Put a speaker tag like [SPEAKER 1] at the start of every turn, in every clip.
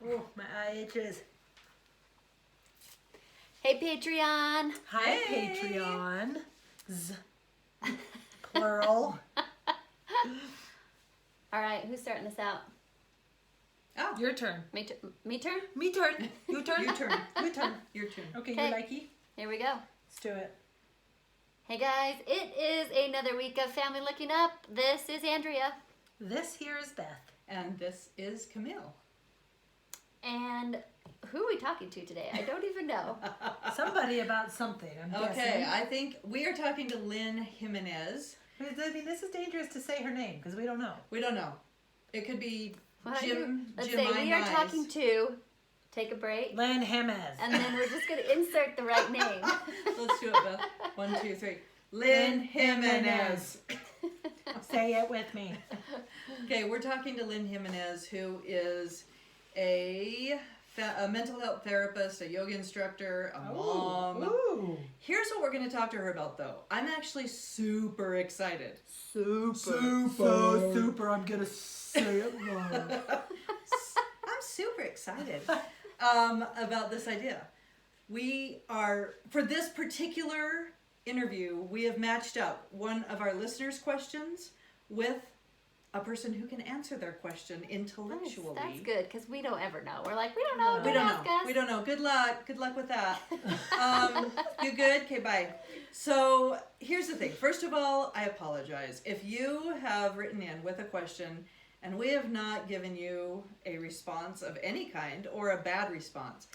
[SPEAKER 1] Oh, my eye itches.
[SPEAKER 2] Hey, Patreon.
[SPEAKER 1] Hi,
[SPEAKER 3] Hey.
[SPEAKER 1] Patreon. Plural.
[SPEAKER 2] All right, who's starting this out?
[SPEAKER 3] Oh,
[SPEAKER 1] Your turn.
[SPEAKER 2] Me turn?
[SPEAKER 1] Me turn. You turn.
[SPEAKER 3] your turn.
[SPEAKER 1] Your turn.
[SPEAKER 3] Your turn.
[SPEAKER 1] Okay,
[SPEAKER 2] Okay.
[SPEAKER 1] you likey?
[SPEAKER 2] Here we go.
[SPEAKER 1] Let's do it.
[SPEAKER 2] Hey, guys. It is another week of Family Looking Up. This is Andrea.
[SPEAKER 1] This here is Beth.
[SPEAKER 3] And this is Camille.
[SPEAKER 2] And who are we talking to today? I don't even know.
[SPEAKER 1] Somebody about something, I'm
[SPEAKER 3] Okay,
[SPEAKER 1] guessing.
[SPEAKER 3] I think we are talking to Lynn Jimenez.
[SPEAKER 1] I mean, this is dangerous to say her name because we don't know.
[SPEAKER 3] We don't know. It could be
[SPEAKER 2] Let's
[SPEAKER 3] Jimenez.
[SPEAKER 2] say we are talking to, take a break,
[SPEAKER 1] Lynn Jimenez.
[SPEAKER 2] and then we're just going to insert the right name.
[SPEAKER 3] Let's do it, Beth. 1, 2, 3. Lynn Jimenez.
[SPEAKER 1] Say it with me.
[SPEAKER 3] Okay, we're talking to Lynn Jimenez, who is a mental health therapist, a yoga instructor, a mom.
[SPEAKER 1] Ooh.
[SPEAKER 3] Here's what we're going to talk to her about, though. I'm actually super excited.
[SPEAKER 1] Super. I'm going to say it wrong.
[SPEAKER 3] I'm super excited about this idea. We are, for this particular interview, we have matched up one of our listeners' questions with a person who can answer their question intellectually.
[SPEAKER 2] Nice. That's good, because we don't ever know. We're like, we don't know.
[SPEAKER 1] No.
[SPEAKER 3] We don't
[SPEAKER 2] ask
[SPEAKER 3] know.
[SPEAKER 2] us.
[SPEAKER 3] We don't know. Good luck. Good luck with that. You good? Okay, bye. So here's the thing. First of all, I apologize. If you have written in with a question and we have not given you a response of any kind or a bad response,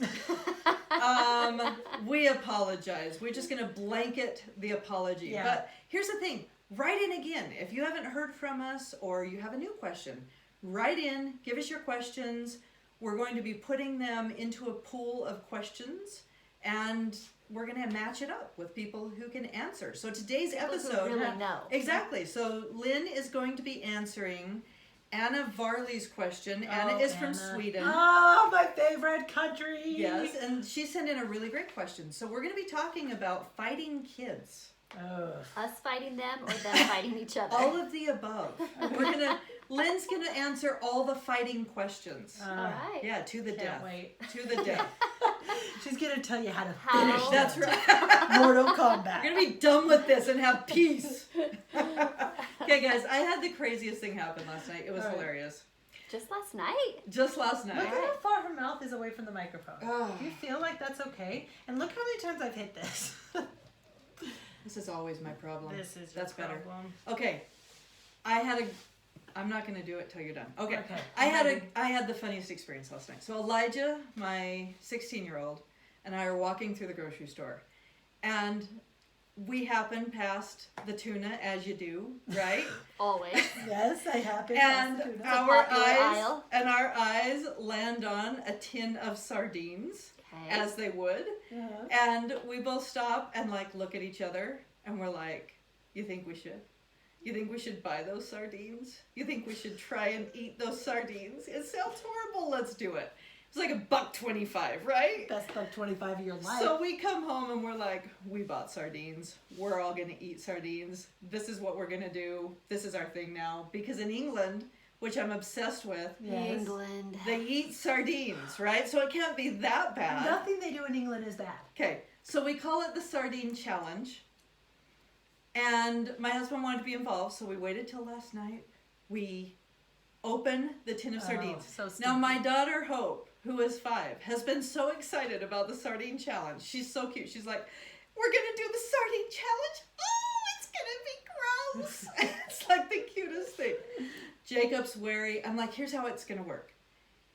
[SPEAKER 3] we apologize. We're just going to blanket the apology.
[SPEAKER 1] Yeah.
[SPEAKER 3] But here's the thing. Write in again. If you haven't heard from us or you have a new question, write in, give us your questions. We're going to be putting them into a pool of questions, and we're going to match it up with people who can answer. So today's
[SPEAKER 2] People who
[SPEAKER 3] episode...
[SPEAKER 2] really know.
[SPEAKER 3] Exactly. So Lynn is going to be answering Anna Varley's question. Anna is from Sweden.
[SPEAKER 1] Oh, my favorite country.
[SPEAKER 3] Yes, and she sent in a really great question. So we're going to be talking about fighting kids.
[SPEAKER 1] Oh.
[SPEAKER 2] Us fighting them or them fighting each other?
[SPEAKER 3] All of the above. Lynn's gonna answer all the fighting questions.
[SPEAKER 2] All right.
[SPEAKER 3] Yeah, to the
[SPEAKER 1] Can't
[SPEAKER 3] death.
[SPEAKER 1] wait.
[SPEAKER 3] To the death.
[SPEAKER 1] She's going to tell you how to
[SPEAKER 2] How?
[SPEAKER 1] finish
[SPEAKER 3] That's
[SPEAKER 1] them.
[SPEAKER 3] right.
[SPEAKER 1] Mortal Kombat.
[SPEAKER 3] We're gonna be done with this and have peace. Okay, guys, I had the craziest thing happen last night. It was
[SPEAKER 1] All right.
[SPEAKER 3] hilarious.
[SPEAKER 2] Just last night?
[SPEAKER 3] Just last
[SPEAKER 1] Look
[SPEAKER 3] night.
[SPEAKER 1] at how far her mouth is away from the microphone.
[SPEAKER 3] Oh.
[SPEAKER 1] Do you feel like that's okay? And look how many times I've hit this.
[SPEAKER 3] This is always my problem.
[SPEAKER 1] This is your
[SPEAKER 3] That's better.
[SPEAKER 1] problem.
[SPEAKER 3] Okay. I'm not gonna do it till you're done. Okay.
[SPEAKER 1] Okay.
[SPEAKER 3] I had the funniest experience last night. So Elijah, my 16-year-old, and I are walking through the grocery store, and we happen past the tuna, as you do, right?
[SPEAKER 2] Always.
[SPEAKER 1] Yes, I have been.
[SPEAKER 3] And
[SPEAKER 1] past the tuna.
[SPEAKER 3] our eyes land on a tin of sardines,
[SPEAKER 2] Okay.
[SPEAKER 3] as they would,
[SPEAKER 1] Uh-huh.
[SPEAKER 3] and we both stop and like look at each other, and we're like, "You think we should? You think we should buy those sardines? You think we should try and eat those sardines? It sounds horrible. Let's do it." It's like $1.25, right?
[SPEAKER 1] Best buck 25 of your life.
[SPEAKER 3] So we come home and we're like, we bought sardines. We're all going to eat sardines. This is what we're going to do. This is our thing now. Because in England, which I'm obsessed with,
[SPEAKER 1] Yes.
[SPEAKER 2] England.
[SPEAKER 3] they eat sardines, right? So it can't be that bad.
[SPEAKER 1] Nothing they do in England is bad.
[SPEAKER 3] Okay, so we call it the Sardine Challenge. And my husband wanted to be involved, so we waited till last night. We open the tin of sardines.
[SPEAKER 1] So
[SPEAKER 3] Now,
[SPEAKER 1] stupid.
[SPEAKER 3] my daughter Hope, who is 5, has been so excited about the Sardine Challenge. She's so cute. She's like, "We're going to do the Sardine Challenge? Oh, it's going to be gross." It's like the cutest thing. Jacob's wary. I'm like, here's how it's going to work.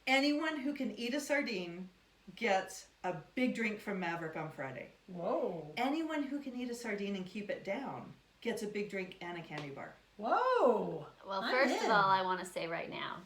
[SPEAKER 3] Anyone who can eat a sardine gets a big drink from Maverick on Friday.
[SPEAKER 1] Whoa.
[SPEAKER 3] Anyone who can eat a sardine and keep it down gets a big drink and a candy bar.
[SPEAKER 1] Whoa.
[SPEAKER 2] Well,
[SPEAKER 1] I'm
[SPEAKER 2] first
[SPEAKER 1] in.
[SPEAKER 2] of all, I want to say right now,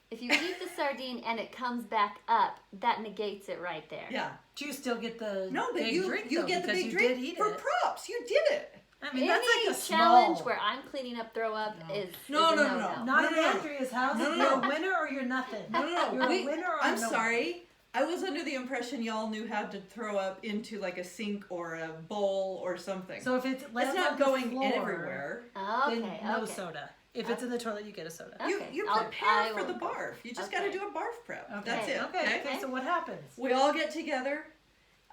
[SPEAKER 2] if you eat the sardine and it comes back up, that negates it right there.
[SPEAKER 3] Yeah.
[SPEAKER 1] Do you still get the
[SPEAKER 3] No, but
[SPEAKER 1] big
[SPEAKER 3] you
[SPEAKER 1] drink,
[SPEAKER 3] you
[SPEAKER 1] though,
[SPEAKER 3] get the
[SPEAKER 1] because
[SPEAKER 3] big
[SPEAKER 1] you
[SPEAKER 3] drink
[SPEAKER 1] did eat
[SPEAKER 3] for
[SPEAKER 1] it.
[SPEAKER 3] props. You did it.
[SPEAKER 1] I mean,
[SPEAKER 2] Any
[SPEAKER 1] that's like a
[SPEAKER 2] challenge
[SPEAKER 1] small...
[SPEAKER 2] where I'm cleaning up throw up is
[SPEAKER 3] No,
[SPEAKER 2] is a
[SPEAKER 3] no, no,
[SPEAKER 2] no-no.
[SPEAKER 1] Not
[SPEAKER 3] No,
[SPEAKER 1] at
[SPEAKER 3] no, no.
[SPEAKER 1] Andrea's house.
[SPEAKER 3] No, no,
[SPEAKER 1] You're
[SPEAKER 3] no.
[SPEAKER 1] a winner or you're nothing.
[SPEAKER 3] No, no,
[SPEAKER 1] You're
[SPEAKER 3] no.
[SPEAKER 1] a winner or
[SPEAKER 3] I'm
[SPEAKER 1] no
[SPEAKER 3] sorry. I was under the impression y'all knew how to throw up into like a sink or a bowl or something.
[SPEAKER 1] So if it lands
[SPEAKER 3] it's not
[SPEAKER 1] on the
[SPEAKER 3] going
[SPEAKER 1] floor,
[SPEAKER 3] everywhere.
[SPEAKER 2] Okay,
[SPEAKER 1] then no
[SPEAKER 2] okay.
[SPEAKER 1] soda. If it's in the toilet, you get a soda.
[SPEAKER 2] Okay.
[SPEAKER 3] You
[SPEAKER 2] I
[SPEAKER 3] prepare for the
[SPEAKER 2] won't.
[SPEAKER 3] barf. You just got
[SPEAKER 2] Okay.
[SPEAKER 3] to do a barf prep.
[SPEAKER 1] Okay.
[SPEAKER 3] That's it.
[SPEAKER 1] Okay. So what happens?
[SPEAKER 3] We all get together.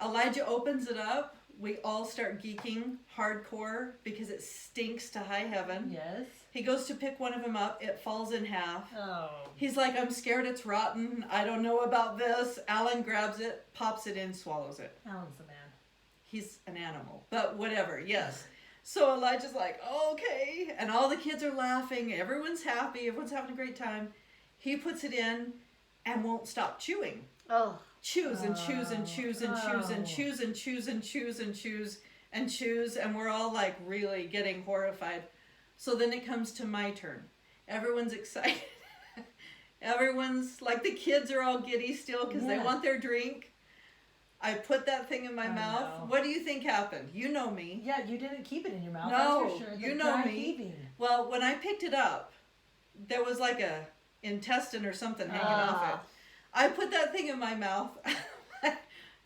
[SPEAKER 3] Elijah opens it up. We all start geeking hardcore because it stinks to high heaven.
[SPEAKER 1] Yes.
[SPEAKER 3] He goes to pick one of them up. It falls in half.
[SPEAKER 1] Oh.
[SPEAKER 3] He's like, I'm scared it's rotten. I don't know about this. Alan grabs it, pops it in, swallows it.
[SPEAKER 1] Alan's the man.
[SPEAKER 3] He's an animal. But whatever, yes. So Elijah's like, okay. And all the kids are laughing. Everyone's happy. Everyone's having a great time. He puts it in and won't stop chewing.
[SPEAKER 2] Oh.
[SPEAKER 3] Chews and chews and chews and chews and chews and chews and chews and chews and chews. And we're all like really getting horrified. So then it comes to my turn. Everyone's excited. Everyone's like, the kids are all giddy still because they want their drink. I put that thing in my mouth.
[SPEAKER 1] No.
[SPEAKER 3] What do you think happened? You know me.
[SPEAKER 1] Yeah, you didn't keep it in your mouth.
[SPEAKER 3] No,
[SPEAKER 1] that's for sure.
[SPEAKER 3] you
[SPEAKER 1] The
[SPEAKER 3] know
[SPEAKER 1] dry
[SPEAKER 3] me.
[SPEAKER 1] heaving.
[SPEAKER 3] Well, when I picked it up, there was like a intestine or something hanging off it. I put that thing in my mouth.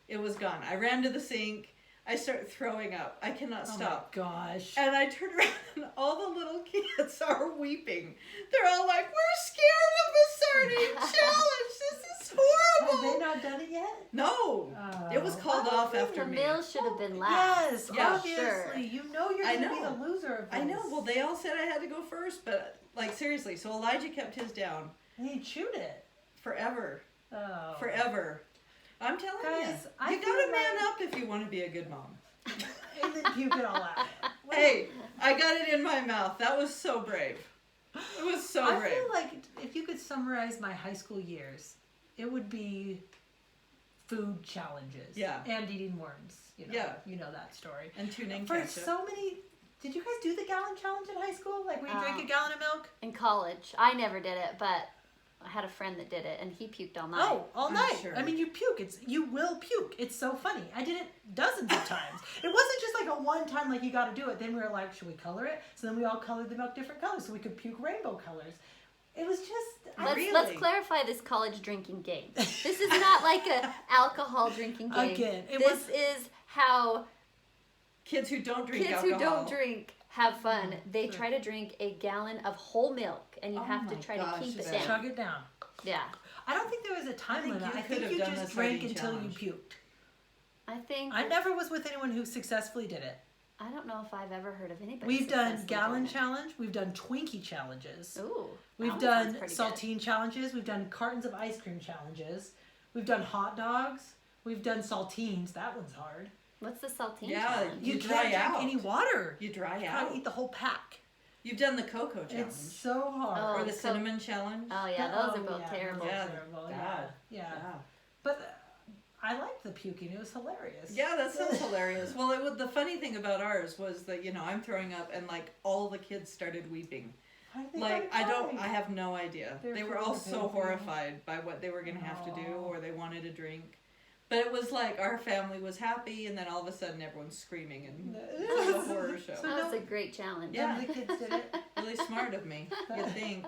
[SPEAKER 3] It was gone. I ran to the sink. I start throwing up. I cannot stop.
[SPEAKER 1] Oh my gosh.
[SPEAKER 3] And I turn around and all the little kids are weeping. They're all like, we're scared of the sardine challenge. This is horrible.
[SPEAKER 1] Have they not done it yet?
[SPEAKER 3] No. It was called off after
[SPEAKER 2] The
[SPEAKER 3] me.
[SPEAKER 2] meal should have been last.
[SPEAKER 1] Yes,
[SPEAKER 3] Yeah.
[SPEAKER 1] obviously.
[SPEAKER 2] Sure.
[SPEAKER 1] You know you're
[SPEAKER 3] I
[SPEAKER 1] going to be
[SPEAKER 3] know.
[SPEAKER 1] the loser of this.
[SPEAKER 3] I know. Well, they all said I had to go first, but like seriously. So Elijah kept his down
[SPEAKER 1] And he chewed it.
[SPEAKER 3] forever.
[SPEAKER 1] Oh.
[SPEAKER 3] Forever. I'm telling
[SPEAKER 1] Guys,
[SPEAKER 3] you.
[SPEAKER 1] I
[SPEAKER 3] You
[SPEAKER 1] feel
[SPEAKER 3] gotta man
[SPEAKER 1] like-
[SPEAKER 3] up if you want to be a good mom.
[SPEAKER 1] And then puke it all out.
[SPEAKER 3] Hey, I got it in my mouth. That was so brave. It was so
[SPEAKER 1] I
[SPEAKER 3] brave.
[SPEAKER 1] feel like if you could summarize my high school years, it would be food challenges.
[SPEAKER 3] Yeah.
[SPEAKER 1] And eating worms. You know,
[SPEAKER 3] Yeah.
[SPEAKER 1] You know that story.
[SPEAKER 3] And tuning
[SPEAKER 1] For
[SPEAKER 3] ketchup.
[SPEAKER 1] so many... Did you guys do the gallon challenge in high school? Like where you drink a gallon of milk?
[SPEAKER 2] In college, I never did it, but I had a friend that did it, and he puked all night.
[SPEAKER 1] Oh, all
[SPEAKER 3] I'm
[SPEAKER 1] night.
[SPEAKER 3] sure.
[SPEAKER 1] I mean, you puke. You will puke. It's so funny. I did it dozens of times. It wasn't just like a one time, like you got to do it. Then we were like, should we color it? So then we all colored the milk different colors, so we could puke rainbow colors. It was just.
[SPEAKER 2] Let's clarify this college drinking game. This is not like a alcohol drinking game.
[SPEAKER 1] Again,
[SPEAKER 2] this is how
[SPEAKER 3] Kids who don't drink
[SPEAKER 2] kids
[SPEAKER 3] alcohol.
[SPEAKER 2] who don't drink have fun. They try to drink a gallon of whole milk, and you
[SPEAKER 3] Oh
[SPEAKER 2] have to
[SPEAKER 3] my
[SPEAKER 2] try
[SPEAKER 3] gosh,
[SPEAKER 2] to keep it
[SPEAKER 3] Val.
[SPEAKER 2] down.
[SPEAKER 1] Chug it down.
[SPEAKER 2] Yeah,
[SPEAKER 1] I don't think there was a time
[SPEAKER 3] think
[SPEAKER 1] limit.
[SPEAKER 3] you
[SPEAKER 1] I
[SPEAKER 3] could
[SPEAKER 1] think
[SPEAKER 3] have
[SPEAKER 1] you
[SPEAKER 3] done
[SPEAKER 1] just
[SPEAKER 3] the
[SPEAKER 1] drank
[SPEAKER 3] sardine
[SPEAKER 1] until
[SPEAKER 3] challenge.
[SPEAKER 1] you puked.
[SPEAKER 2] I think
[SPEAKER 1] I never was with anyone who successfully did it.
[SPEAKER 2] I don't know if I've ever heard of anybody.
[SPEAKER 1] We've done
[SPEAKER 2] successfully
[SPEAKER 1] gallon
[SPEAKER 2] doing it.
[SPEAKER 1] challenge. We've done Twinkie challenges.
[SPEAKER 2] Ooh,
[SPEAKER 1] We've
[SPEAKER 2] that one
[SPEAKER 1] done
[SPEAKER 2] sounds pretty good.
[SPEAKER 1] saltine challenges. We've done cartons of ice cream challenges. We've done hot dogs. We've done saltines. That one's hard.
[SPEAKER 2] What's the saltine
[SPEAKER 3] Yeah,
[SPEAKER 2] challenge?
[SPEAKER 3] You
[SPEAKER 1] You
[SPEAKER 3] dry
[SPEAKER 1] can't drink
[SPEAKER 3] out.
[SPEAKER 1] any water.
[SPEAKER 3] You dry
[SPEAKER 1] You
[SPEAKER 3] out.
[SPEAKER 1] gotta eat the whole pack.
[SPEAKER 3] You've done the cocoa challenge.
[SPEAKER 1] It's so hard.
[SPEAKER 3] or the
[SPEAKER 2] so-
[SPEAKER 3] cinnamon challenge.
[SPEAKER 2] Oh yeah, those are
[SPEAKER 1] Oh,
[SPEAKER 2] both
[SPEAKER 1] yeah,
[SPEAKER 2] terrible.
[SPEAKER 1] those are
[SPEAKER 3] Yeah,
[SPEAKER 1] terrible.
[SPEAKER 3] bad.
[SPEAKER 1] Yeah.
[SPEAKER 3] Yeah.
[SPEAKER 1] But I liked the puking. It was hilarious.
[SPEAKER 3] Yeah, that sounds hilarious. Well, the funny thing about ours was that, I'm throwing up and like all the kids started weeping.
[SPEAKER 1] I think
[SPEAKER 3] Like,
[SPEAKER 1] I'm
[SPEAKER 3] I have no idea.
[SPEAKER 1] They're
[SPEAKER 3] They were all
[SPEAKER 1] so
[SPEAKER 3] so
[SPEAKER 1] painful.
[SPEAKER 3] horrified by what they were going to have to do
[SPEAKER 1] Aw.
[SPEAKER 3] or they wanted a drink. But it was like our family was happy and then all of a sudden everyone's screaming and it was a horror show.
[SPEAKER 1] So
[SPEAKER 2] That was
[SPEAKER 1] no-
[SPEAKER 2] a great challenge.
[SPEAKER 3] Yeah.
[SPEAKER 1] None of the kids did it.
[SPEAKER 3] Really smart of me, you'd think.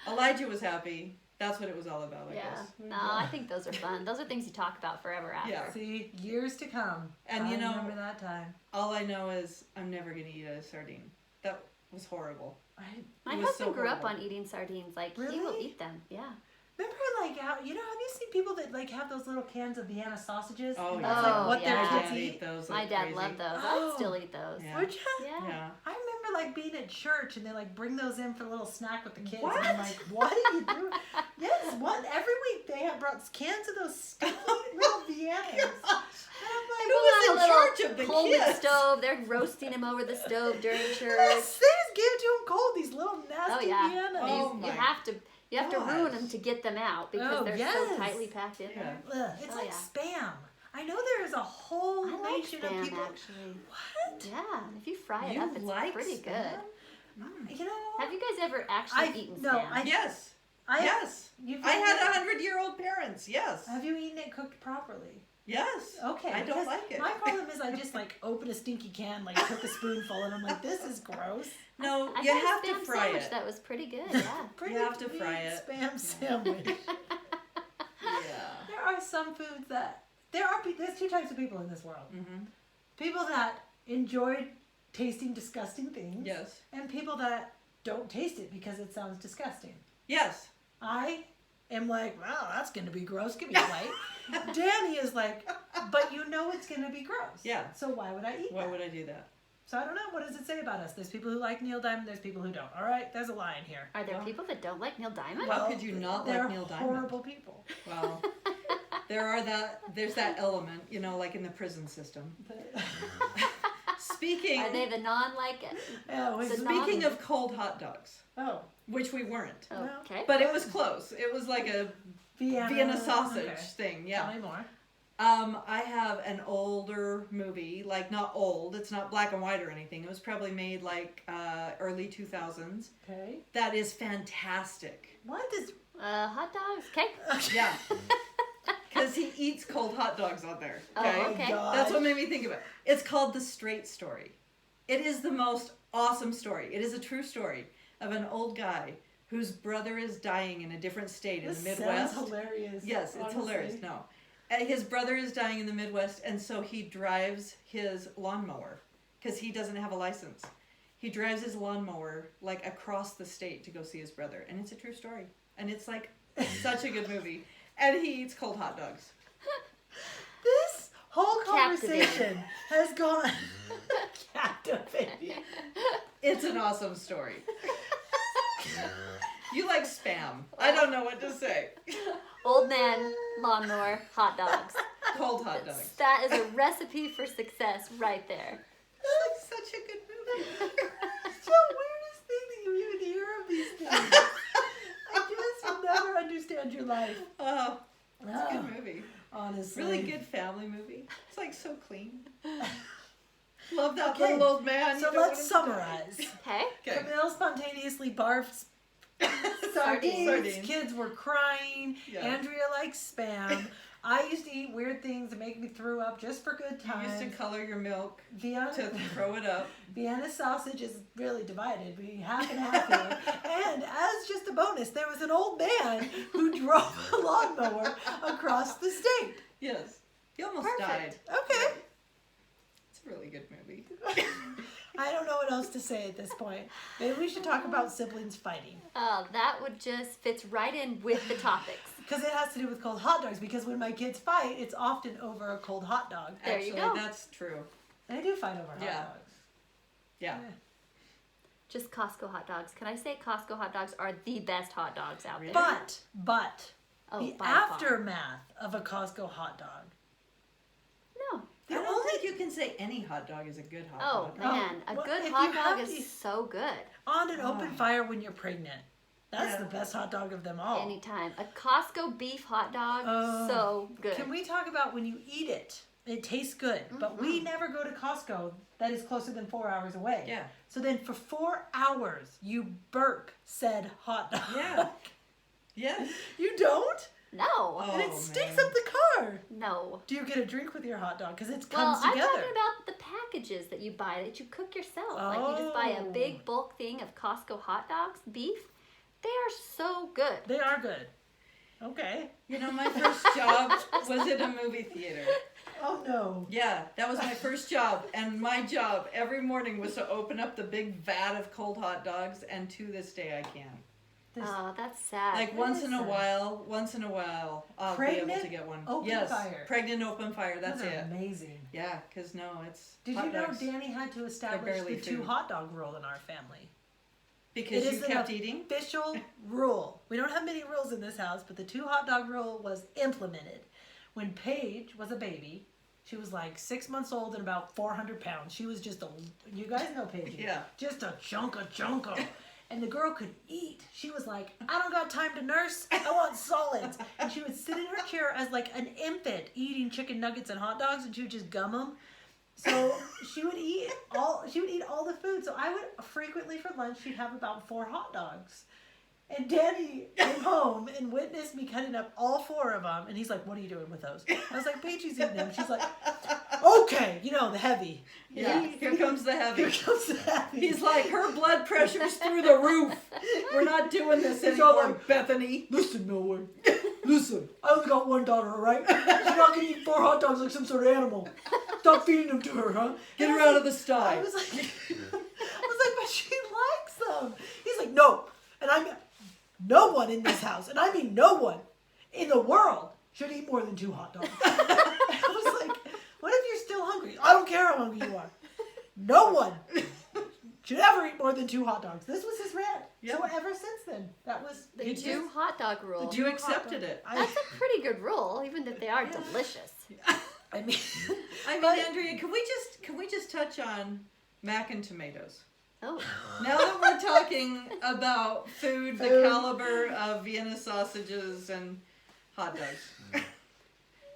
[SPEAKER 3] Elijah was happy. That's what it was all about, I
[SPEAKER 2] Yeah.
[SPEAKER 3] guess.
[SPEAKER 2] No, I think those are fun. Those are things you talk about forever after.
[SPEAKER 3] Yeah.
[SPEAKER 1] See, years to come.
[SPEAKER 3] And
[SPEAKER 1] I
[SPEAKER 3] you know-
[SPEAKER 1] remember that time.
[SPEAKER 3] All I know is I'm never going to eat a sardine. That was horrible.
[SPEAKER 2] My
[SPEAKER 3] It was
[SPEAKER 2] husband
[SPEAKER 3] so
[SPEAKER 2] grew up
[SPEAKER 3] horrible.
[SPEAKER 2] on eating sardines. Like he will
[SPEAKER 1] Really?
[SPEAKER 2] eat them. Yeah.
[SPEAKER 1] Remember, like, how, have you seen people that, like, have those little cans of Vienna sausages?
[SPEAKER 3] Oh,
[SPEAKER 1] And
[SPEAKER 3] yeah.
[SPEAKER 1] that's, like,
[SPEAKER 2] Oh,
[SPEAKER 1] what
[SPEAKER 2] yeah.
[SPEAKER 1] their
[SPEAKER 3] My
[SPEAKER 1] kids
[SPEAKER 3] dad
[SPEAKER 1] eat?
[SPEAKER 3] ate those
[SPEAKER 2] My
[SPEAKER 3] like
[SPEAKER 2] dad
[SPEAKER 3] crazy.
[SPEAKER 2] loved those.
[SPEAKER 1] Oh.
[SPEAKER 2] I'd still eat those.
[SPEAKER 3] Yeah.
[SPEAKER 1] Would you?
[SPEAKER 2] Yeah.
[SPEAKER 3] Yeah.
[SPEAKER 1] I remember, like, being at church and they, like, bring those in for a little snack with the kids.
[SPEAKER 3] What?
[SPEAKER 1] And I'm like, what are you doing? Yes, every week they have brought cans of those stinky little Viennas. And I'm like,
[SPEAKER 3] Who was in
[SPEAKER 2] Got a little
[SPEAKER 3] charge of the
[SPEAKER 2] Coleman
[SPEAKER 3] kids?
[SPEAKER 2] stove. They're roasting him over the stove during church.
[SPEAKER 1] yes, they just give it to them cold, these little nasty
[SPEAKER 2] Oh yeah.
[SPEAKER 1] Viennas.
[SPEAKER 3] Oh,
[SPEAKER 2] you
[SPEAKER 3] my
[SPEAKER 2] have to ruin
[SPEAKER 3] gosh.
[SPEAKER 2] them to get them out because
[SPEAKER 1] Oh,
[SPEAKER 2] they're
[SPEAKER 1] yes.
[SPEAKER 2] so tightly packed in
[SPEAKER 3] Yeah.
[SPEAKER 2] there.
[SPEAKER 1] Ugh, it's
[SPEAKER 2] Oh,
[SPEAKER 1] like
[SPEAKER 2] yeah.
[SPEAKER 1] spam. I know there is a whole
[SPEAKER 2] I like
[SPEAKER 1] nation
[SPEAKER 2] spam
[SPEAKER 1] of people.
[SPEAKER 2] actually.
[SPEAKER 1] What?
[SPEAKER 2] Yeah, if you fry it
[SPEAKER 3] You
[SPEAKER 2] up, it's
[SPEAKER 3] like
[SPEAKER 2] pretty
[SPEAKER 3] spam?
[SPEAKER 2] good.
[SPEAKER 1] You know,
[SPEAKER 2] Have you guys ever actually eaten
[SPEAKER 1] no,
[SPEAKER 2] spam?
[SPEAKER 3] Yes.
[SPEAKER 1] I
[SPEAKER 3] Yes.
[SPEAKER 1] You've
[SPEAKER 3] I
[SPEAKER 1] eaten
[SPEAKER 3] had
[SPEAKER 1] it?
[SPEAKER 3] 100-year-old parents. Yes.
[SPEAKER 1] Have you eaten it cooked properly?
[SPEAKER 3] Yes.
[SPEAKER 1] Okay.
[SPEAKER 3] I don't
[SPEAKER 1] because
[SPEAKER 3] like it.
[SPEAKER 1] My problem is I just like open a stinky can, like took a spoonful, and I'm like, this is gross.
[SPEAKER 3] No,
[SPEAKER 2] I
[SPEAKER 3] you
[SPEAKER 2] had
[SPEAKER 3] have
[SPEAKER 2] a
[SPEAKER 3] to
[SPEAKER 2] spam
[SPEAKER 3] fry
[SPEAKER 2] sandwich
[SPEAKER 3] it.
[SPEAKER 2] that was pretty good. Yeah.
[SPEAKER 1] Pretty
[SPEAKER 3] have to
[SPEAKER 1] mean
[SPEAKER 3] fry it.
[SPEAKER 1] Spam sandwich.
[SPEAKER 3] Yeah.
[SPEAKER 1] There are some foods that there's two types of people in this world.
[SPEAKER 3] Mhm.
[SPEAKER 1] People that enjoy tasting disgusting things.
[SPEAKER 3] Yes.
[SPEAKER 1] And people that don't taste it because it sounds disgusting.
[SPEAKER 3] Yes.
[SPEAKER 1] I am like, wow, that's going to be gross. Give me a bite. Danny is like, but you know it's going to be gross.
[SPEAKER 3] Yeah.
[SPEAKER 1] So why would I eat
[SPEAKER 3] Why
[SPEAKER 1] that?
[SPEAKER 3] would I do that?
[SPEAKER 1] So I don't know. What does it say about us? There's people who like Neil Diamond. There's people who don't. All right, there's a line here.
[SPEAKER 2] Are there people that don't like Neil Diamond?
[SPEAKER 3] How could you not
[SPEAKER 1] they're
[SPEAKER 3] like Neil Diamond?
[SPEAKER 1] horrible people.
[SPEAKER 3] Well, there's that element, you know, like in the prison system. Speaking
[SPEAKER 2] Are they the non-like it?
[SPEAKER 1] Yeah, we-
[SPEAKER 2] So
[SPEAKER 3] speaking of cold hot dogs,
[SPEAKER 1] oh,
[SPEAKER 3] which we weren't,
[SPEAKER 2] Oh, okay.
[SPEAKER 3] but it was close. It was like a Vienna sausage
[SPEAKER 1] okay.
[SPEAKER 3] thing.
[SPEAKER 1] Tell
[SPEAKER 3] Yeah.
[SPEAKER 1] me more.
[SPEAKER 3] I have an older movie, like not old. It's not black and white or anything. It was probably made like early 2000s.
[SPEAKER 1] Okay.
[SPEAKER 3] That is fantastic.
[SPEAKER 1] What is?
[SPEAKER 2] Hot dogs. Okay.
[SPEAKER 3] Yeah. Because he eats cold hot dogs on there.
[SPEAKER 2] Oh,
[SPEAKER 3] Okay.
[SPEAKER 2] okay.
[SPEAKER 1] God.
[SPEAKER 3] That's what made me think of it. It's called The Straight Story. It is the most awesome story. It is a true story of an old guy whose brother is dying in a different state in
[SPEAKER 1] This
[SPEAKER 3] the Midwest.
[SPEAKER 1] sounds hilarious.
[SPEAKER 3] Yes, it's
[SPEAKER 1] honestly.
[SPEAKER 3] hilarious. No. His brother is dying in the Midwest, and so he drives his lawnmower because he doesn't have a license. He drives his lawnmower like across the state to go see his brother, and it's a true story. And it's like such a good movie. And he eats cold hot dogs.
[SPEAKER 1] This whole
[SPEAKER 2] Captivating.
[SPEAKER 1] conversation has gone captivating.
[SPEAKER 3] It's an awesome story. You like Spam. I don't know what to say.
[SPEAKER 2] Old man, lawnmower, hot dogs.
[SPEAKER 3] Cold hot dogs.
[SPEAKER 2] That is a recipe for success right there.
[SPEAKER 3] It's like such a good movie.
[SPEAKER 1] It's the weirdest thing that you even hear of these things. I just will never understand your life.
[SPEAKER 3] Oh, it's a
[SPEAKER 1] Oh,
[SPEAKER 3] good movie.
[SPEAKER 1] honestly.
[SPEAKER 3] Really good family movie. It's like so clean. Love that
[SPEAKER 1] Okay,
[SPEAKER 3] little old man.
[SPEAKER 1] So
[SPEAKER 3] You don't
[SPEAKER 1] let's
[SPEAKER 3] want him to
[SPEAKER 2] Okay.
[SPEAKER 3] die. Okay.
[SPEAKER 1] Camille spontaneously barfed sardines.
[SPEAKER 3] Sardines.
[SPEAKER 1] Kids were crying.
[SPEAKER 3] Yeah.
[SPEAKER 1] Andrea likes Spam. I used to eat weird things that make me throw up just for good
[SPEAKER 3] You
[SPEAKER 1] times.
[SPEAKER 3] used to color your milk
[SPEAKER 1] Vienna,
[SPEAKER 3] to throw it up.
[SPEAKER 1] Vienna sausage is really divided. We half and half here. And as just a bonus, there was an old man who drove a lawnmower across the state.
[SPEAKER 3] Yes. He almost
[SPEAKER 2] Perfect.
[SPEAKER 3] died.
[SPEAKER 1] Okay.
[SPEAKER 3] It's a really good movie.
[SPEAKER 1] I don't know what else to say at this point. Maybe we should talk about siblings fighting.
[SPEAKER 2] Oh, that would just fits right in with the topics.
[SPEAKER 1] Because it has to do with cold hot dogs. Because when my kids fight, it's often over a cold hot dog.
[SPEAKER 2] There you
[SPEAKER 3] Actually,
[SPEAKER 2] go.
[SPEAKER 3] that's true.
[SPEAKER 1] They do fight over hot
[SPEAKER 3] Yeah.
[SPEAKER 1] dogs.
[SPEAKER 3] Yeah.
[SPEAKER 2] Just Costco hot dogs. Can I say Costco hot dogs are the best hot dogs out there?
[SPEAKER 1] But
[SPEAKER 2] Oh,
[SPEAKER 1] the
[SPEAKER 2] by far.
[SPEAKER 1] aftermath of a Costco hot dog.
[SPEAKER 2] No.
[SPEAKER 3] I don't think you can say any hot dog is a good hot
[SPEAKER 2] Oh
[SPEAKER 3] dog.
[SPEAKER 2] man, a
[SPEAKER 1] well,
[SPEAKER 2] good
[SPEAKER 1] if
[SPEAKER 2] hot
[SPEAKER 1] you
[SPEAKER 2] dog
[SPEAKER 1] have
[SPEAKER 2] is
[SPEAKER 1] to-
[SPEAKER 2] so good.
[SPEAKER 1] On an open
[SPEAKER 3] Oh.
[SPEAKER 1] fire when you're pregnant. That's
[SPEAKER 3] Yeah.
[SPEAKER 1] the best hot dog of them all.
[SPEAKER 2] Anytime. A Costco beef hot dog,
[SPEAKER 1] Oh.
[SPEAKER 2] so good.
[SPEAKER 1] Can we talk about when you eat it? It tastes good, but we never go to Costco that is closer than 4 hours away.
[SPEAKER 3] Yeah.
[SPEAKER 1] So then for 4 hours, you burp said hot dog.
[SPEAKER 3] Yeah. Yes.
[SPEAKER 1] You don't?
[SPEAKER 2] No.
[SPEAKER 3] Oh,
[SPEAKER 1] And it stinks
[SPEAKER 3] man.
[SPEAKER 1] up the car.
[SPEAKER 2] No.
[SPEAKER 1] Do you get a drink with your hot dog? Because it
[SPEAKER 2] Well,
[SPEAKER 1] comes
[SPEAKER 2] I'm
[SPEAKER 1] together.
[SPEAKER 2] talking about the packages that you buy that you cook yourself. Like you just buy a
[SPEAKER 1] Oh.
[SPEAKER 2] big bulk thing of Costco hot dogs, beef. They are so good.
[SPEAKER 1] They are good. Okay.
[SPEAKER 3] You know, my first job was in a movie theater.
[SPEAKER 1] Oh no.
[SPEAKER 3] Yeah, that was my first job. And my job every morning was to open up the big vat of cold hot dogs. And to this day, I can.
[SPEAKER 1] This
[SPEAKER 2] Oh, that's sad.
[SPEAKER 3] Like once in a while, I'll be able
[SPEAKER 1] Pregnant
[SPEAKER 3] to get one.
[SPEAKER 1] open
[SPEAKER 3] yes,
[SPEAKER 1] fire.
[SPEAKER 3] pregnant open fire. That's
[SPEAKER 1] those are
[SPEAKER 3] it.
[SPEAKER 1] amazing.
[SPEAKER 3] Yeah, because no, it's
[SPEAKER 1] Did
[SPEAKER 3] hot
[SPEAKER 1] you know
[SPEAKER 3] dogs.
[SPEAKER 1] Danny had to establish
[SPEAKER 3] barely
[SPEAKER 1] the two
[SPEAKER 3] food.
[SPEAKER 1] hot dog rule in our family?
[SPEAKER 3] Because
[SPEAKER 1] It
[SPEAKER 3] you
[SPEAKER 1] is an
[SPEAKER 3] kept eating.
[SPEAKER 1] official rule. We don't have many rules in this house, but the two hot dog rule was implemented when Paige was a baby. She was like 6 months old and about 400 pounds. She was just you guys know Paige.
[SPEAKER 3] Yeah.
[SPEAKER 1] Just a chunka. And the girl could eat. She was like, I don't got time to nurse. I want solids. And she would sit in her chair as like an infant eating chicken nuggets and hot dogs, and she would just gum them. So she would eat all the food. So I would frequently for lunch, she'd have about 4 hot dogs. And Danny came home and witnessed me cutting up all 4 of them. And he's like, what are you doing with those? I was like, Paige, eating them. She's like, okay, the heavy.
[SPEAKER 3] Yeah, here comes the heavy.
[SPEAKER 1] Here comes the heavy.
[SPEAKER 3] He's like, her blood pressure's through the roof. We're not doing this
[SPEAKER 1] He's all
[SPEAKER 3] anymore,
[SPEAKER 1] like,
[SPEAKER 3] Bethany.
[SPEAKER 1] listen, Millward. Listen, I only got 1 daughter, all right? She's not going to eat 4 hot dogs like some sort of animal. Stop feeding them to her, huh?
[SPEAKER 3] Get
[SPEAKER 1] And
[SPEAKER 3] her
[SPEAKER 1] I was
[SPEAKER 3] out of the
[SPEAKER 1] like-
[SPEAKER 3] sty.
[SPEAKER 1] I was like, but she likes them. He's like, no. And no one in this house, and I mean no one in the world, should eat more than 2 hot dogs. I was like, what if you're still hungry? I don't care how hungry you are. No one should ever eat more than 2 hot dogs. This was his rant.
[SPEAKER 3] Yep.
[SPEAKER 1] So ever since then, that was
[SPEAKER 2] The 2 hot dog rule.
[SPEAKER 3] You accepted it.
[SPEAKER 2] That's a pretty good rule, even if they are delicious.
[SPEAKER 1] I mean,
[SPEAKER 3] Andrea, can we just touch on mac and tomatoes?
[SPEAKER 2] Oh.
[SPEAKER 3] Now that we're talking about food, the caliber of Vienna sausages and hot dogs.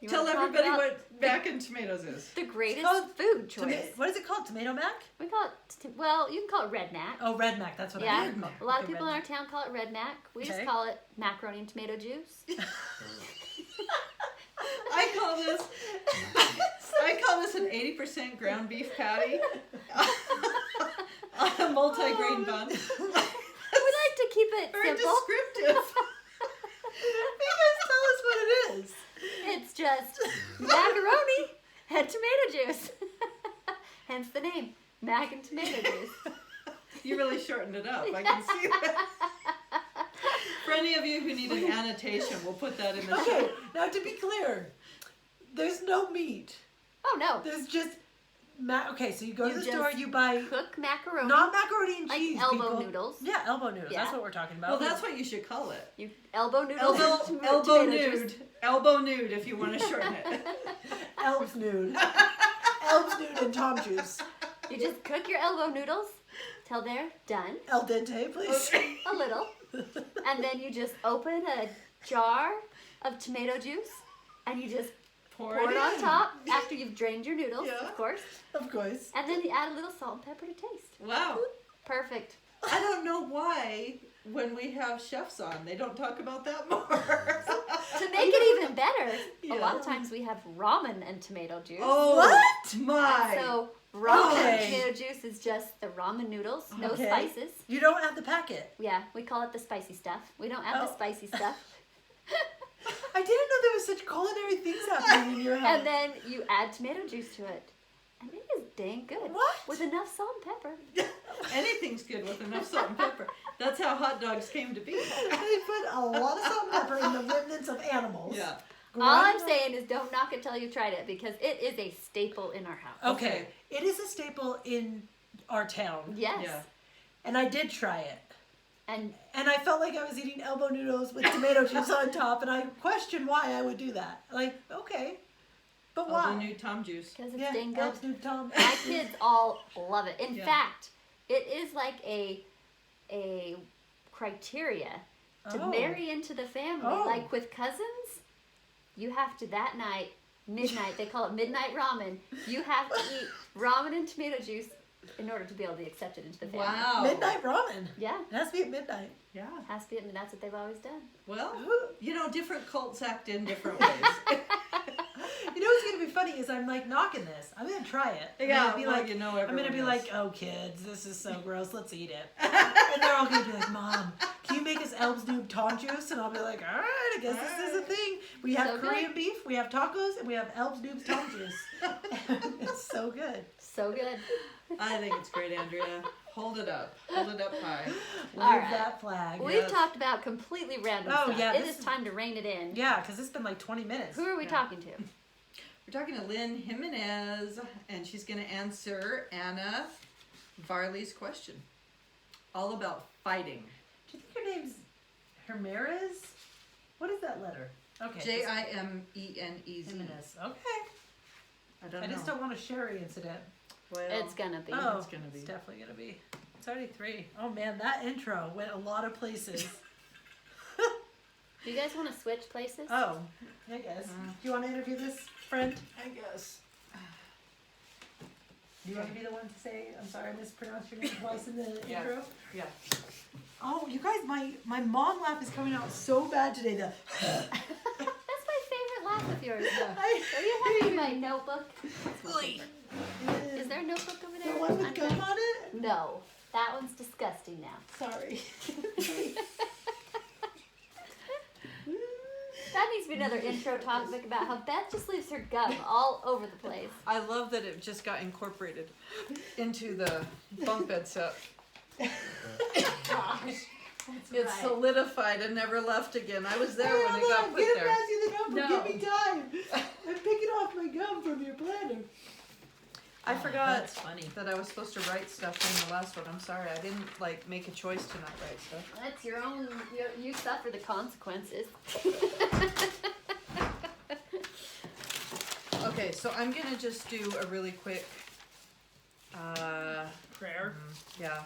[SPEAKER 2] You
[SPEAKER 3] Tell
[SPEAKER 2] wanna talk
[SPEAKER 3] everybody
[SPEAKER 2] about
[SPEAKER 3] what mac and tomatoes is.
[SPEAKER 2] the greatest
[SPEAKER 1] called
[SPEAKER 2] food choice.
[SPEAKER 1] what is it called? Tomato mac?
[SPEAKER 2] We call it, well, you can call it red mac.
[SPEAKER 1] Oh, red mac. That's what I
[SPEAKER 2] Yeah,
[SPEAKER 1] heard.
[SPEAKER 2] a lot of
[SPEAKER 1] Okay,
[SPEAKER 2] people in
[SPEAKER 1] red
[SPEAKER 2] our town call it red mac. We just
[SPEAKER 1] Okay.
[SPEAKER 2] call it macaroni and tomato juice.
[SPEAKER 3] I call this an 80% ground beef patty on a multi-grain bun.
[SPEAKER 2] We like to keep it
[SPEAKER 3] Very
[SPEAKER 2] simple.
[SPEAKER 3] descriptive.
[SPEAKER 1] You guys tell us what it is.
[SPEAKER 2] It's just macaroni and tomato juice. Hence the name, mac and tomato juice.
[SPEAKER 3] You really shortened it up. I can see that. For any of you who need an annotation, we'll put that in the
[SPEAKER 1] Okay,
[SPEAKER 3] show.
[SPEAKER 1] now to be clear, there's no meat.
[SPEAKER 2] Oh no,
[SPEAKER 1] There's just okay, so you go
[SPEAKER 2] You
[SPEAKER 1] to the
[SPEAKER 2] just
[SPEAKER 1] store, you buy
[SPEAKER 2] cook macaroni,
[SPEAKER 1] not macaroni and
[SPEAKER 2] like
[SPEAKER 1] cheese.
[SPEAKER 2] elbow
[SPEAKER 1] people.
[SPEAKER 2] noodles.
[SPEAKER 1] Yeah, elbow noodles.
[SPEAKER 2] Yeah.
[SPEAKER 1] That's what we're talking about.
[SPEAKER 3] Well, that's what you should call it.
[SPEAKER 2] You elbow noodles. and
[SPEAKER 3] Elbow
[SPEAKER 2] tomato
[SPEAKER 3] nude.
[SPEAKER 2] juice.
[SPEAKER 3] Elbow nude if you want to shorten it.
[SPEAKER 1] Elb's nude. Elb's nude and Tom juice.
[SPEAKER 2] You just cook your elbow noodles till they're done,
[SPEAKER 1] El dente, please.
[SPEAKER 3] Okay.
[SPEAKER 2] a little, and then you just open a jar of tomato juice and you just pour it on
[SPEAKER 3] in.
[SPEAKER 2] top after you've drained your noodles,
[SPEAKER 3] Yeah.
[SPEAKER 2] of course,
[SPEAKER 1] Of course.
[SPEAKER 2] and then you add a little salt and pepper to taste.
[SPEAKER 3] Wow.
[SPEAKER 2] Perfect.
[SPEAKER 3] I don't know why when we have chefs on, they don't talk about that more.
[SPEAKER 2] To make it even better, a lot
[SPEAKER 3] Yeah.
[SPEAKER 2] of times we have ramen and tomato juice.
[SPEAKER 3] Oh,
[SPEAKER 1] What?
[SPEAKER 3] my.
[SPEAKER 2] So ramen
[SPEAKER 1] Okay.
[SPEAKER 2] and tomato juice is just the ramen noodles, no
[SPEAKER 1] Okay.
[SPEAKER 2] spices.
[SPEAKER 1] You don't have the packet.
[SPEAKER 2] Yeah, we call it the spicy stuff. We don't add the
[SPEAKER 1] Oh.
[SPEAKER 2] spicy stuff.
[SPEAKER 1] I didn't know there was such culinary things happening in your house.
[SPEAKER 2] And then you add tomato juice to it. And it is dang good.
[SPEAKER 1] What?
[SPEAKER 2] With enough salt and pepper.
[SPEAKER 3] Anything's good with enough salt and pepper. That's how hot dogs came to be.
[SPEAKER 1] They put a lot of salt and pepper in the remnants of animals.
[SPEAKER 3] Yeah.
[SPEAKER 2] All I'm
[SPEAKER 1] Grind-
[SPEAKER 2] saying is don't knock it till you've tried it because it is a staple in our house.
[SPEAKER 1] Okay, it is a staple in our town,
[SPEAKER 2] Yes.
[SPEAKER 3] Yeah.
[SPEAKER 1] and I did try it.
[SPEAKER 2] And
[SPEAKER 1] And I felt like I was eating elbow noodles with tomato juice on top, and I questioned why I would do that. Like, okay, but why?
[SPEAKER 3] All the new Tom juice.
[SPEAKER 2] because it's
[SPEAKER 1] Yeah,
[SPEAKER 2] dang good.
[SPEAKER 1] Elb's Nude Tom.
[SPEAKER 2] My kids all love it. In
[SPEAKER 3] Yeah.
[SPEAKER 2] fact, it is like a criteria to
[SPEAKER 1] Oh.
[SPEAKER 2] marry into the family.
[SPEAKER 1] Oh.
[SPEAKER 2] Like with cousins, you have to that night, midnight, they call it midnight ramen. You have to eat ramen and tomato juice in order to be able to be accepted into the family.
[SPEAKER 3] Wow.
[SPEAKER 1] Midnight ramen.
[SPEAKER 2] Yeah,
[SPEAKER 1] It has to be at midnight.
[SPEAKER 3] Yeah.
[SPEAKER 2] has to be, and that's what they've always done.
[SPEAKER 3] Well,
[SPEAKER 1] Ooh.
[SPEAKER 3] you know, different cults act in different ways.
[SPEAKER 1] You know what's gonna be funny is I'm like knocking this. I'm gonna try it. I'm
[SPEAKER 3] Yeah,
[SPEAKER 1] gonna be
[SPEAKER 3] well,
[SPEAKER 1] like,
[SPEAKER 3] you know
[SPEAKER 1] I'm gonna
[SPEAKER 3] everyone
[SPEAKER 1] be
[SPEAKER 3] is.
[SPEAKER 1] like, oh kids, this is so gross. Let's eat it. And they're all gonna be like, Mom, can you make us Elb's Noob Tom juice? And I'll be like, all right, I guess this is a thing. We have
[SPEAKER 2] So good.
[SPEAKER 1] Korean beef, we have tacos, and we have Elb's Noob Tom juice. It's so good.
[SPEAKER 2] So good.
[SPEAKER 3] I think it's great, Andrea. Hold it up. Hold it up high.
[SPEAKER 1] Wave
[SPEAKER 2] All right.
[SPEAKER 1] that flag.
[SPEAKER 2] We've
[SPEAKER 3] Yes.
[SPEAKER 2] talked about completely random
[SPEAKER 1] Oh,
[SPEAKER 2] stuff.
[SPEAKER 1] yeah,
[SPEAKER 2] It
[SPEAKER 1] this
[SPEAKER 2] is time to rein it in.
[SPEAKER 1] Yeah, because it's been like 20 minutes.
[SPEAKER 2] Who are we
[SPEAKER 3] Yeah.
[SPEAKER 2] talking to?
[SPEAKER 3] We're talking to Lynn Jimenez, and she's going to answer Anna Varley's question. All about fighting.
[SPEAKER 1] Do you think her name's Jimenez? What is that letter? Okay.
[SPEAKER 3] Jimenez.
[SPEAKER 1] Jimenez. Okay.
[SPEAKER 3] I don't
[SPEAKER 1] I
[SPEAKER 3] know.
[SPEAKER 1] just don't want a Sherry incident.
[SPEAKER 3] Well,
[SPEAKER 2] It's gonna be.
[SPEAKER 1] Oh,
[SPEAKER 3] it's gonna be.
[SPEAKER 1] It's definitely gonna be. It's already 3. Oh man, that intro went a lot of places.
[SPEAKER 2] Do you guys want to switch places?
[SPEAKER 1] Oh, I guess. Do you want to interview this friend?
[SPEAKER 3] I guess.
[SPEAKER 1] Do you want to be the one to say, I'm sorry, I mispronounced your name twice in the
[SPEAKER 3] Yeah.
[SPEAKER 1] intro?
[SPEAKER 3] Yeah.
[SPEAKER 1] Oh, you guys, my mom laugh is coming out so bad today. The
[SPEAKER 2] That's my favorite laugh of yours.
[SPEAKER 1] I-
[SPEAKER 2] Are you having my notebook? That's my favorite. Is there a notebook over
[SPEAKER 1] the
[SPEAKER 2] there?
[SPEAKER 1] one with
[SPEAKER 2] I'm
[SPEAKER 1] gum
[SPEAKER 2] good.
[SPEAKER 1] on it?
[SPEAKER 2] No, that one's disgusting now.
[SPEAKER 1] Sorry.
[SPEAKER 2] That needs to be another intro topic about how Beth just leaves her gum all over the place.
[SPEAKER 3] I love that it just got incorporated into the bunk bed set.
[SPEAKER 2] gosh. That's
[SPEAKER 3] It's
[SPEAKER 2] right.
[SPEAKER 3] solidified and never left again. I was there
[SPEAKER 1] Hey,
[SPEAKER 3] when
[SPEAKER 1] hold
[SPEAKER 3] it got
[SPEAKER 1] on,
[SPEAKER 3] put
[SPEAKER 1] get
[SPEAKER 3] there.
[SPEAKER 1] past you the number.
[SPEAKER 2] No.
[SPEAKER 1] Give me time. I'm picking off my gum from your planner.
[SPEAKER 3] I
[SPEAKER 1] Oh,
[SPEAKER 3] forgot
[SPEAKER 1] That's funny.
[SPEAKER 3] that I was supposed to write stuff in the last one. I'm sorry. I didn't like make a choice to not write stuff.
[SPEAKER 2] That's your own. You suffer the consequences.
[SPEAKER 3] Okay, so I'm gonna just do a really quick
[SPEAKER 1] Prayer.
[SPEAKER 3] yeah.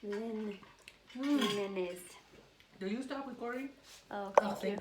[SPEAKER 2] Lynn Jimenez.
[SPEAKER 1] Do you stop recording?
[SPEAKER 2] Oh,
[SPEAKER 1] Oh, thank